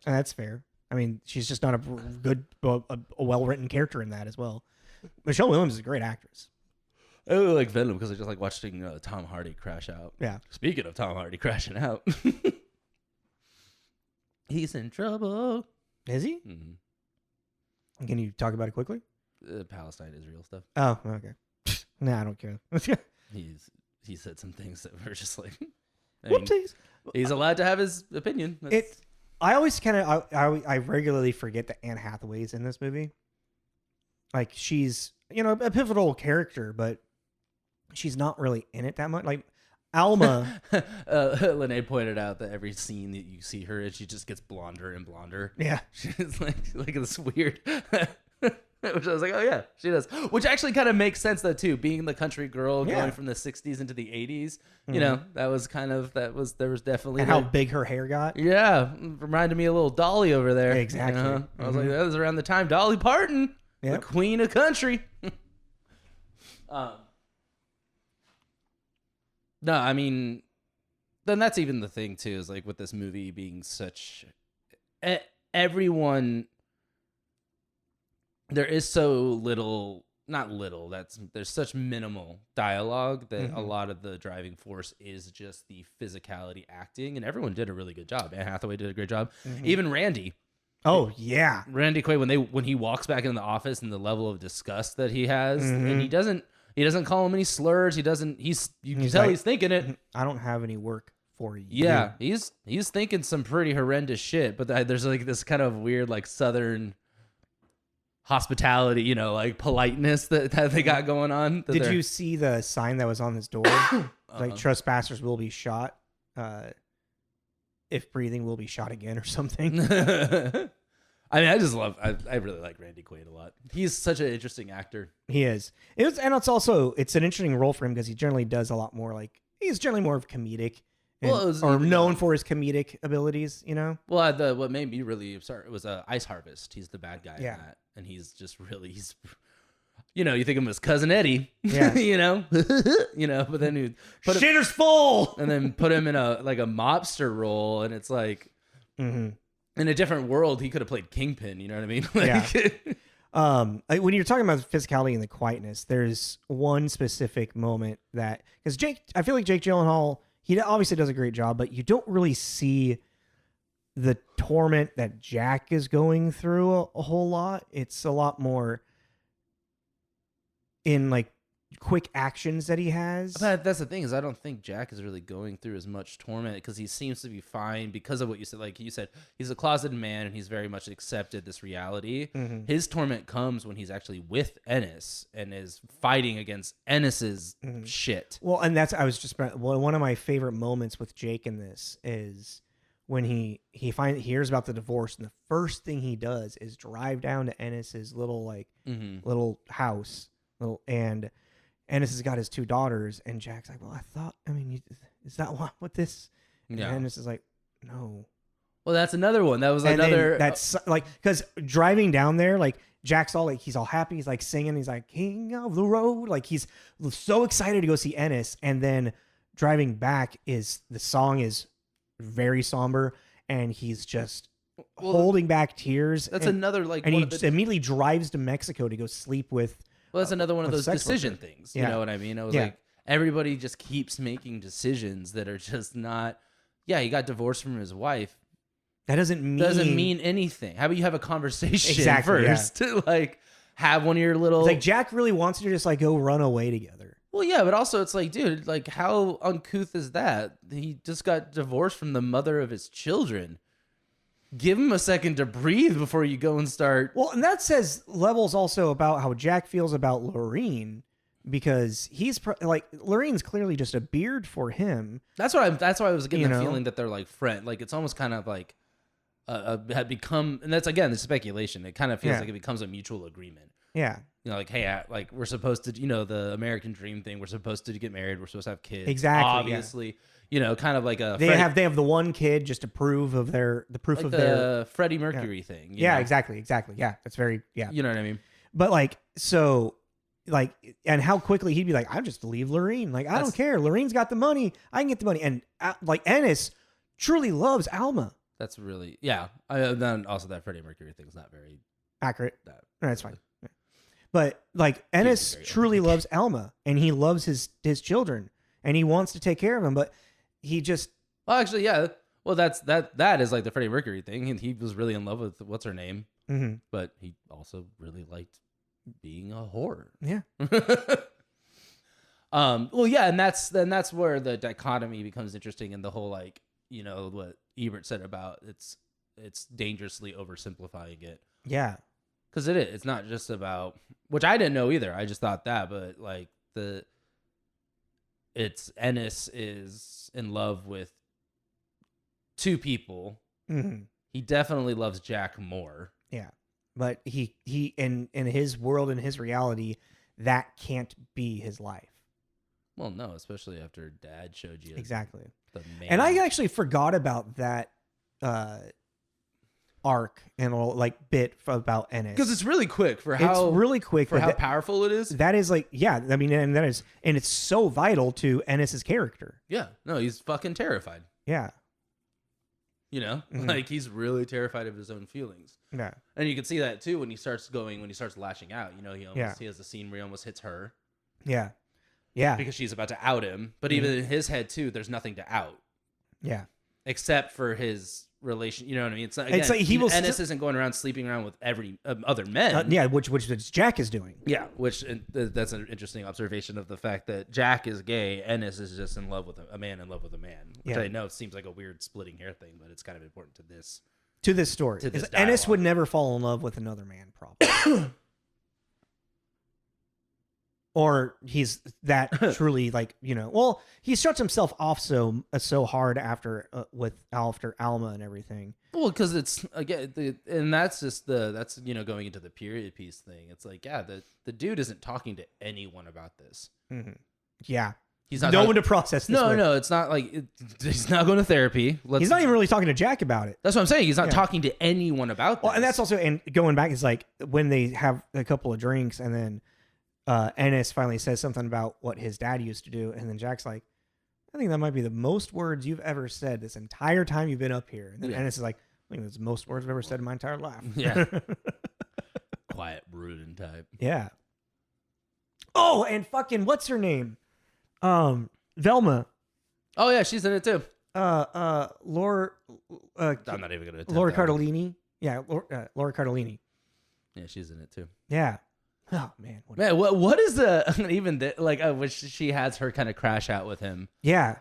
And that's fair. I mean, she's just not a well-written character in that as well. Michelle Williams is a great actress. I really like Venom because I just like watching Tom Hardy crash out. Yeah. Speaking of Tom Hardy crashing out. He's in trouble. Is he? Mm-hmm. Can you talk about it quickly? Palestine, Israel stuff. Oh, okay. Nah, I don't care. He said some things that were just like, whoopsies. He's allowed to have his opinion. I always I regularly forget that Anne Hathaway's in this movie. Like she's a pivotal character, but she's not really in it that much. Like Alma. Lene pointed out that every scene that you see her in, she just gets blonder and blonder. Yeah. She's like this weird, which I was like, oh yeah, she does. Which actually kind of makes sense though too, being the country girl going from the 60s into the 80s. You know, there was definitely. And how big her hair got. Yeah. Reminded me a little Dolly over there. Exactly. I was like, that was around the time Dolly Parton, the queen of country. No, I mean, then that's even the thing too, is like with this movie being such everyone, there is so little, not little, there's such minimal dialogue that a lot of the driving force is just the physicality acting, and everyone did a really good job. Anne Hathaway did a great job. Even Randy. Oh yeah, Randy Quaid, when he walks back into the office and the level of disgust that he has, and he doesn't call him any slurs. You can tell he's thinking it. I don't have any work for you. Yeah, he's thinking some pretty horrendous shit. But there's like this kind of weird like Southern hospitality, like politeness that they got going on. Did you see the sign that was on this door? Like trespassers will be shot. If breathing will be shot again or something. I mean, I really like Randy Quaid a lot. He's such an interesting actor. He is. It's an interesting role for him because he generally does a lot more he's generally more of comedic. Known for his comedic abilities, Well, what made me really upset was Ice Harvest. He's the bad guy in that. And he's just really, you think of him as Cousin Eddie, yeah. But then you shitter's full, and then put him in a mobster role, and it's like, in a different world, he could have played Kingpin. You know what I mean? When you're talking about physicality and the quietness, there's one specific moment because I feel like Jake Gyllenhaal, he obviously does a great job, but you don't really see the torment that Jack is going through a whole lot. It's a lot more in quick actions that he has. But that's the thing, is I don't think Jack is really going through as much torment because he seems to be fine because of what you said. Like you said, he's a closeted man and he's very much accepted this reality. His torment comes when he's actually with Ennis and is fighting against Ennis's shit. Well, and one of my favorite moments with Jake in this is when he hears about the divorce, and the first thing he does is drive down to Ennis's little house, and Ennis has got his 2 daughters, and Jack's like, well, is that what this? And Ennis is like, no. Well, that's another one. That was that's because driving down there, Jack's he's all happy. He's singing. He's like, king of the road. He's so excited to go see Ennis. And then driving back the song is very somber, and he's just holding back tears. That's another and he immediately drives to Mexico to go sleep with. Well, that's another one of those decision things. You know what I mean? I was like, everybody just keeps making decisions that are just not. Yeah, he got divorced from his wife. That doesn't mean anything. How about you have a conversation first to have one of your little. It's Jack really wants you to just go run away together. Well, yeah, but also it's dude, how uncouth is that? He just got divorced from the mother of his children. Give him a second to breathe before you go and start. Well, and that says levels also about how Jack feels about Lorene, because he's Lorene's clearly just a beard for him. That's why I was getting the feeling that they're friend. It's almost kind of had become, and that's again the speculation. It kind of feels like it becomes a mutual agreement. Yeah. Hey, we're supposed to, the American dream thing. We're supposed to get married. We're supposed to have kids. Exactly. Obviously, kind of like a. They have the one kid just to prove of their their Freddie Mercury thing. Yeah, exactly. Yeah, that's very You know what I mean? But and how quickly he'd be like, "I just leave Lorene. I don't care. Lorene's got the money. I can get the money." And Ennis truly loves Alma. That's really then also that Freddie Mercury thing is not very accurate. That's fine. But Ennis truly loves Alma, and he loves his children, and he wants to take care of them, but he just well that is the Freddie Mercury thing, and he was really in love with what's her name, but he also really liked being a whore. Yeah. And that's where the dichotomy becomes interesting, and the whole what Ebert said about it's dangerously oversimplifying it. Yeah. Because it's not just about, which I didn't know either. I just thought that, but Ennis is in love with 2 people. He definitely loves Jack more. Yeah, but he in his world, in his reality, that can't be his life. Well, no, especially after Dad showed you exactly the man. And I actually forgot about that. arc and a little, like bit about Ennis because it's really quick for how powerful it is. That is like, yeah, I mean, and it's so vital to Ennis's character. Yeah, no, he's fucking terrified. Yeah, like he's really terrified of his own feelings. Yeah, and you can see that too when he starts lashing out. He has a scene where he almost hits her. Yeah, because she's about to out him. But even in his head too, there's nothing to out. Yeah, except for his relation, you know what I mean? It's like Ennis isn't going around sleeping around with every other men. Which Jack is doing. Yeah, that's an interesting observation of the fact that Jack is gay, Ennis is just in love with a man in love with a man. Which I know seems like a weird splitting hair thing, but it's kind of important to this story. Ennis would never fall in love with another man, probably. Or he's that truly like, well, he shuts himself off so hard after Alma and everything. Well, because it's again, and that's going into the period piece thing. It's like, yeah, the dude isn't talking to anyone about this. Mm-hmm. Yeah, he's not no one to process this. No, it's not like he's not going to therapy. He's not even really talking to Jack about it. That's what I'm saying. He's not talking to anyone about this. Well, and that's also, and going back is like when they have a couple of drinks and then Ennis finally says something about what his dad used to do, and then Jack's like, I think that might be the most words you've ever said this entire time you've been up here. And then Ennis is like, I think that's the most words I've ever said in my entire life. Yeah. Quiet, brooding type. Yeah. Oh, and fucking what's her name? Velma. Oh yeah, she's in it too. Laura. I'm not even gonna. Laura Cardellini. Yeah, Laura Cardellini. Yeah, she's in it too. Yeah. Oh man, what is the even which she has her kind of crash out with him? Yeah.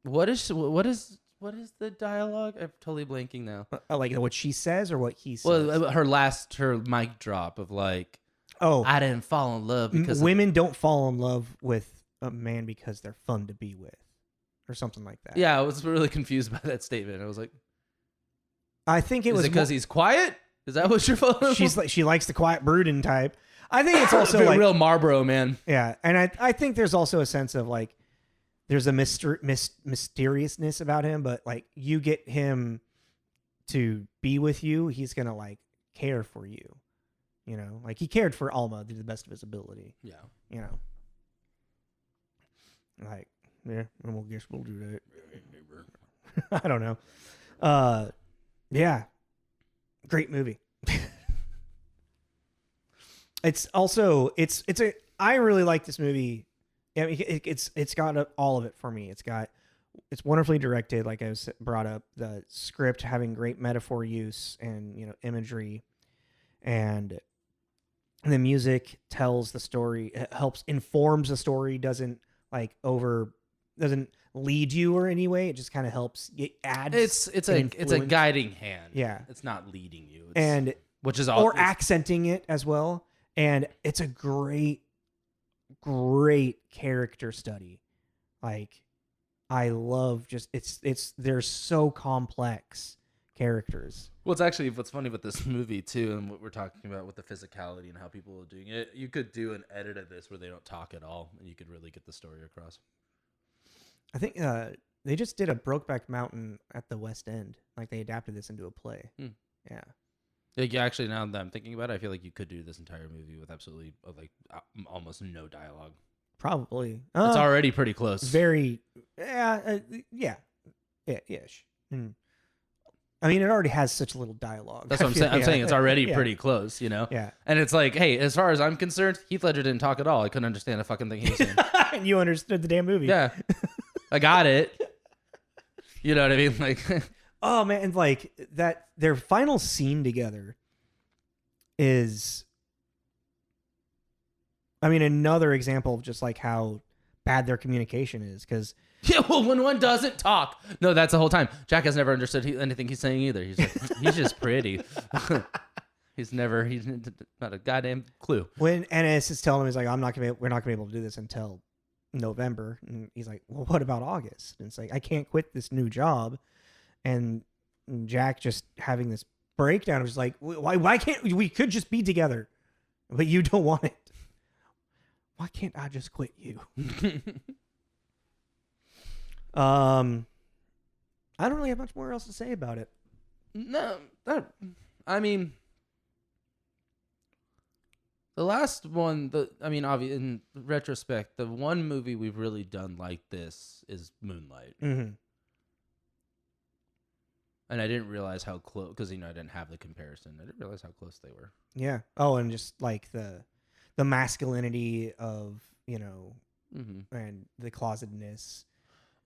What is the dialogue? I'm totally blanking now. Like what she says or what he says? Well, her mic drop of like, oh, I didn't fall in love because women don't fall in love with a man because they're fun to be with, or something like that. Yeah, I was really confused by that statement. I was like, I think it was because he's quiet. Is that what you're following? She likes the quiet brooding type. I think it's also like real Marlboro man. Yeah, and I think there's also a sense of like there's a mysteriousness about him, but like you get him to be with you, he's gonna like care for you. Like he cared for Alma to the best of his ability. Yeah. Like yeah, and we'll do that. I don't know. Yeah. Great movie. I really like this movie. I mean, it's got all of it for me. It's wonderfully directed, like I was brought up. The script having great metaphor use and imagery, and the music tells the story. It informs the story. Doesn't lead you or any way. It just kind of helps. It adds. It's a guiding hand. Yeah, it's not leading you. Which is all, or accenting it as well. And it's a great character study. Like I love they're so complex characters. Well, it's actually what's funny with this movie too, and what we're talking about with the physicality and how people are doing it. You could do an edit of this where they don't talk at all, and you could really get the story across. I think they just did a Brokeback Mountain at the West End. Like they adapted this into a play. Yeah. Yeah, actually, now that I'm thinking about it, I feel like you could do this entire movie with absolutely almost no dialogue. Probably. It's already pretty close. Very. Yeah. Ish. I mean, it already has such little dialogue. That's what I'm saying. I'm saying it's already pretty close, Yeah. And it's like, hey, as far as I'm concerned, Heath Ledger didn't talk at all. I couldn't understand a fucking thing he was saying. And you understood the damn movie. Yeah. I got it. You know what I mean? Like, oh man, and like that their final scene together is, I mean, another example of just like how bad their communication is. Because yeah, well, when one doesn't talk, no, that's the whole time. Jack has never understood anything he's saying either. He's like, he's just pretty. He's not a goddamn clue. When Ennis is telling him, he's like, we're not gonna be able to do this until November, and he's like, well, what about August? And it's like, I can't quit this new job. And Jack just having this breakdown was like, why can't we could just be together, but you don't want it. Why can't I just quit you? I don't really have much more else to say about it. No, I mean, the last one, in retrospect, the one movie we've really done like this is Moonlight. Mm-hmm. And I didn't realize how close, because, I didn't have the comparison. I didn't realize how close they were. Yeah. Oh, and just like the masculinity of, and the closetedness.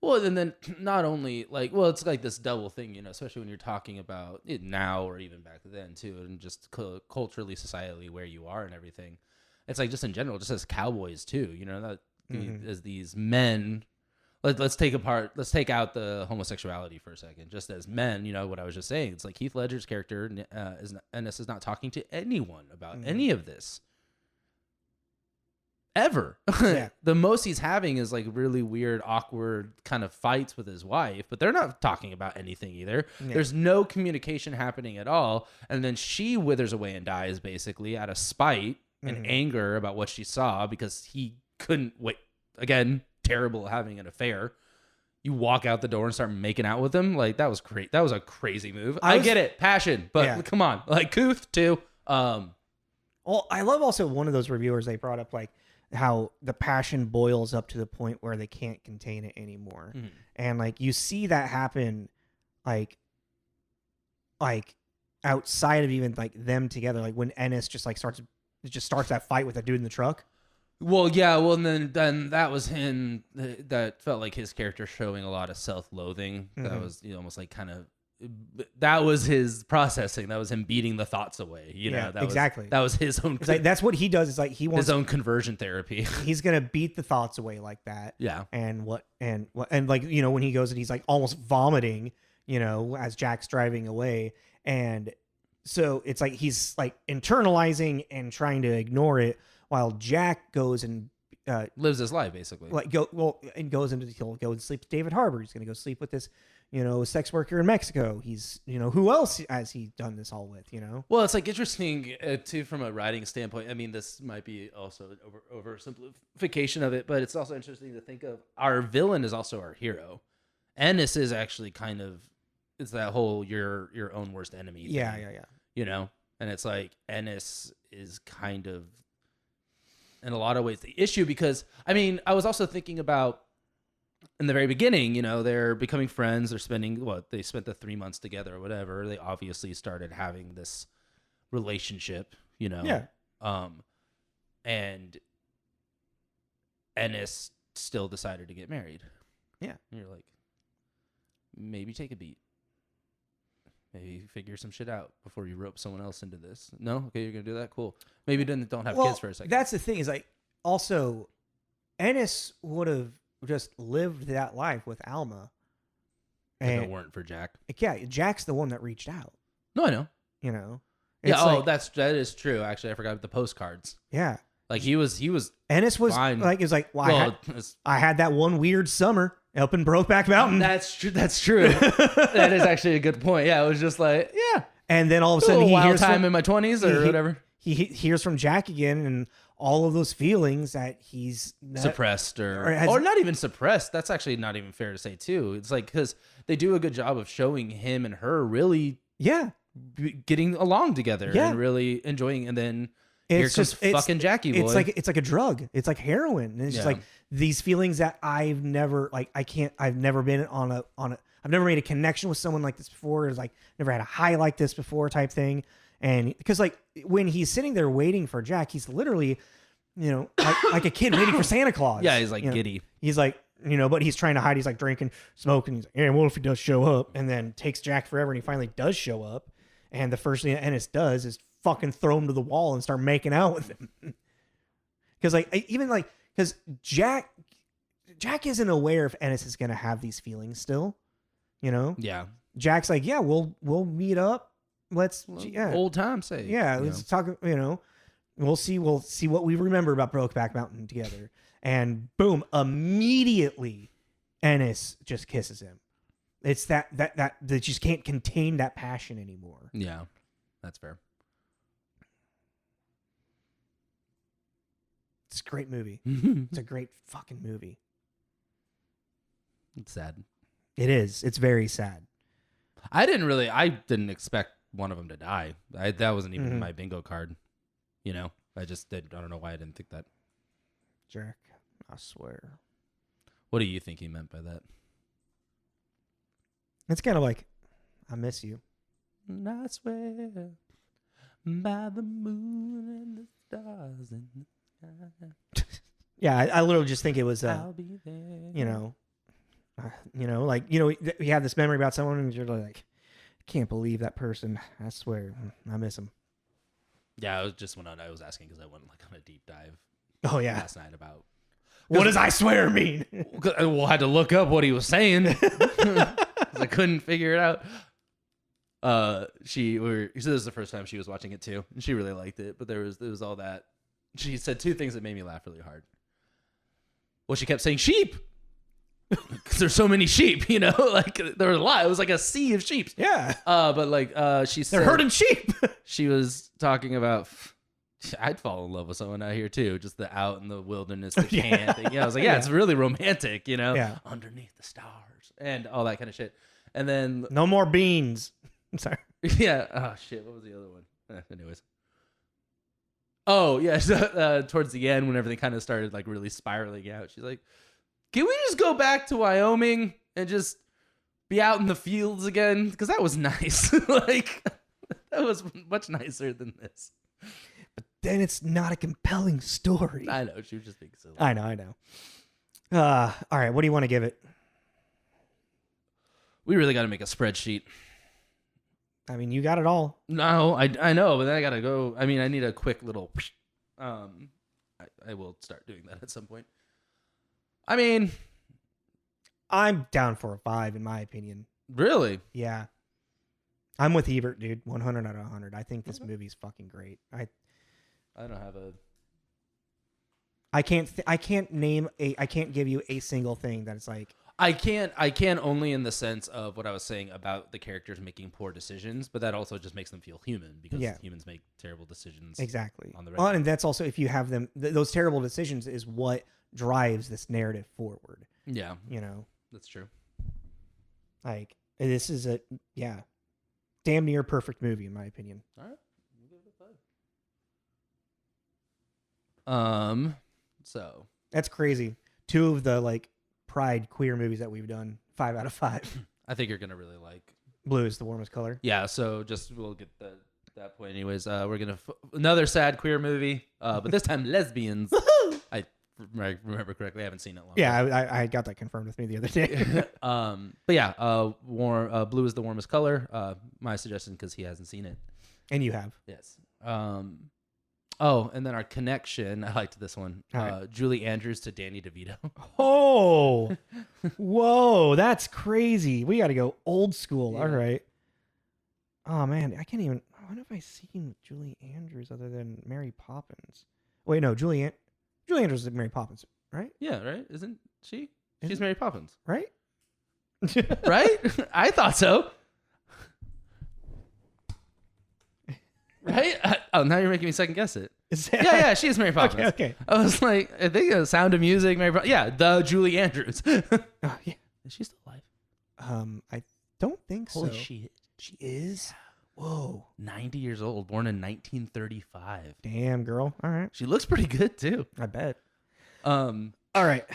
Well, and then not only it's like this double thing, especially when you're talking about it now or even back then too, and just culturally, societally, where you are and everything. It's like just in general, just as cowboys too, that as these men. Let's take out the homosexuality for a second. Just as men, what I was just saying. It's like Heath Ledger's character Ennis is not talking to anyone about any of this. Ever. Yeah. The most he's having is like really weird, awkward kind of fights with his wife, but they're not talking about anything either. Yeah. There's no communication happening at all. And then she withers away and dies basically out of spite and anger about what she saw because he couldn't wait. Again, terrible at having an affair. You walk out the door and start making out with him. Like, that was great. That was a crazy move. I get it. Passion. But come on. Like, Kuth too. Well, I love also one of those reviewers, they brought up like how the passion boils up to the point where they can't contain it anymore. And like you see that happen like outside of even like them together, like when Ennis just starts that fight with that dude in the truck. Well, yeah, and then that was him. That felt like his character showing a lot of self-loathing. That was almost like kind of. That was his processing. That was him beating the thoughts away. Exactly. That was his own. It's like that's what he does. It's like he wants his own conversion therapy. He's gonna beat the thoughts away like that. Yeah. And like when he goes and he's like almost vomiting, as Jack's driving away, and so it's like he's like internalizing and trying to ignore it, while Jack goes and lives his life basically. Goes into he'll go and sleep with David Harbour. He's gonna go sleep with this. Sex worker in Mexico. He's, who else has he done this all with, Well, it's like interesting too from a writing standpoint. I mean, this might be also an oversimplification of it, but it's also interesting to think of our villain is also our hero. Ennis is actually it's that whole your own worst enemy thing, yeah. And it's like Ennis is kind of in a lot of ways the issue because I was also thinking about in the very beginning, they're becoming friends. They're they spent the 3 months together or whatever. They obviously started having this relationship, Yeah. And Ennis still decided to get married. Yeah. And you're like, maybe take a beat. Maybe figure some shit out before you rope someone else into this. No? Okay, you're going to do that? Cool. Maybe then don't have kids for a second. That's the thing is like, also, Ennis would have just lived that life with Alma. And if it weren't for Jack. Yeah, Jack's the one that reached out. No, I know. Yeah, that is true. Actually, I forgot about the postcards. Yeah. Like he was Ennis was fine. Like it was like I had that one weird summer up in Brokeback Mountain. That's true. That is actually a good point. Yeah, it was just like, yeah. And then all of a sudden he hears time in my 20s or whatever. He hears from Jack again and all of those feelings that he's suppressed or not even suppressed. That's actually not even fair to say too. It's like because they do a good job of showing him and her really getting along together and really enjoying, and then here comes fucking Jackie boy. It's like a drug. It's like heroin. And it's just like these feelings that I've never I've never been I've never made a connection with someone like this before. It's like never had a high like this before type thing. And because like when he's sitting there waiting for Jack, he's literally, like a kid waiting for Santa Claus. Yeah, he's like giddy. He's like, but he's trying to hide. He's like drinking, smoking. He's like, hey, what if he does show up? And then takes Jack forever, and he finally does show up. And the first thing that Ennis does is fucking throw him to the wall and start making out with him. Because because Jack isn't aware if Ennis is gonna have these feelings still. Yeah. Jack's like, yeah, we'll meet up. Old time sake. Yeah, let's talk. We'll see what we remember about Brokeback Mountain together. And boom, immediately, Ennis just kisses him. It's that just can't contain that passion anymore. Yeah, that's fair. It's a great movie. It's a great fucking movie. It's sad. It is. It's very sad. I didn't expect one of them to die. That wasn't even my bingo card. You know, I just did. I don't know why I didn't think that. Jack, I swear. What do you think he meant by that? It's kind of like, I miss you. I swear by the moon and the stars in the sky. Yeah, I literally just think it was, I'll be there. you know, we have this memory about someone and you're like, I can't believe that person. I swear, I miss him. Yeah, I was just when I was asking because I went like on a deep dive. Oh yeah, last night about what does I swear mean? I had to look up what he was saying. I couldn't figure it out. She said this is the first time she was watching it too, and she really liked it. But there was all that. She said two things that made me laugh really hard. Well, she kept saying sheep because there's so many sheep, you know, like there was a lot. It was like a sea of sheep. Yeah. But like she said, they're herding sheep. She was talking about. I'd fall in love with someone out here too. Just the out in the wilderness, the camping. Yeah, I was like, it's really romantic, you know, underneath the stars and all that kind of shit. And then no more beans. I'm sorry. Yeah. Oh shit. What was the other one? Anyways. Oh yeah. So, towards the end, when everything kind of started like really spiraling out, she's like, "Can we just go back to Wyoming and just be out in the fields again? Because that was nice. Like that was much nicer than this." But then it's not a compelling story. I know. She was just being silly. I know. All right. What do you want to give it? We really got to make a spreadsheet. I mean, you got it all. No, I know, but then I got to go. I mean, I need a quick little. I will start doing that at some point. I mean, I'm down for a 5 in my opinion. Really? Yeah. I'm with Ebert, dude. 100 out of 100. I think this movie's fucking great. I don't have a. I can't give you a single thing that it's like. I can't only in the sense of what I was saying about the characters making poor decisions, but that also just makes them feel human because humans make terrible decisions. Exactly. On the well, and that's also if you have them, those terrible decisions is what drives this narrative forward. Yeah. You know, that's true. Like this is a damn near perfect movie in my opinion. All right. We'll give it a 5. So that's crazy. 2 of the like pride queer movies that we've done, 5 out of 5. I think you're gonna really like. Blue is the warmest color. Yeah. So we'll get that point. Anyways, we're gonna another sad queer movie, but this time lesbians. I remember correctly. I haven't seen it long. Yeah, I got that confirmed with me the other day. But yeah, blue is the warmest color. My suggestion because he hasn't seen it, and you have. Yes. Oh, and then our connection. I liked this one. Right. Julie Andrews to Danny DeVito. Oh, whoa, that's crazy. We got to go old school. Yeah. All right. Oh man, I can't even. What have I seen with Julie Andrews other than Mary Poppins? Wait, no, Julie Andrews is Mary Poppins, right? Yeah, right. Isn't she? She's Mary Poppins, right? Right? I thought so. Right? Oh, now you're making me second guess it. Yeah, she is Mary Poppins. Okay. I was like, I think Sound of Music, Mary Poppins. Yeah, the Julie Andrews. Yeah. Is she still alive? I don't think so. Holy shit. She is? Whoa. 90 years old, born in 1935. Damn, girl. All right. She looks pretty good, too. I bet. All right.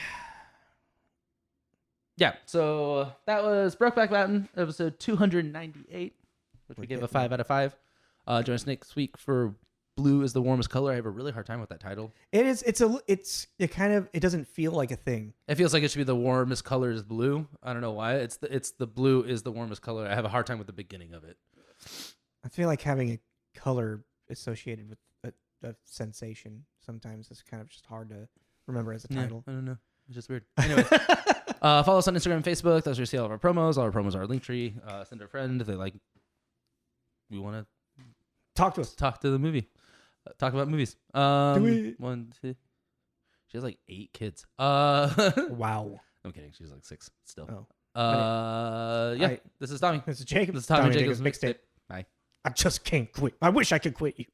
Yeah, so that was Brokeback Mountain, episode 298, which we gave a 5 out of 5. Join us next week for Blue is the Warmest Color. I have a really hard time with that title. It is. It doesn't feel like a thing. It feels like it should be the warmest color is blue. I don't know why. It's the blue is the warmest color. I have a hard time with the beginning of it. I feel like having a color associated with a sensation sometimes is kind of just hard to remember as a title. I don't know. It's just weird. Anyway, follow us on Instagram and Facebook. That's where you see all of our promos. All our promos are a Linktree. Send a friend if they like. We want to talk to us. Talk to the movie. Talk about movies. Do we? 1, 2. She has like 8 kids. Wow. I'm kidding. She's like 6 still. Oh. Yeah. This is Tommy. This is Jacob. This is Tommy Jacobs Mixtape. Bye. I just can't quit. I wish I could quit you.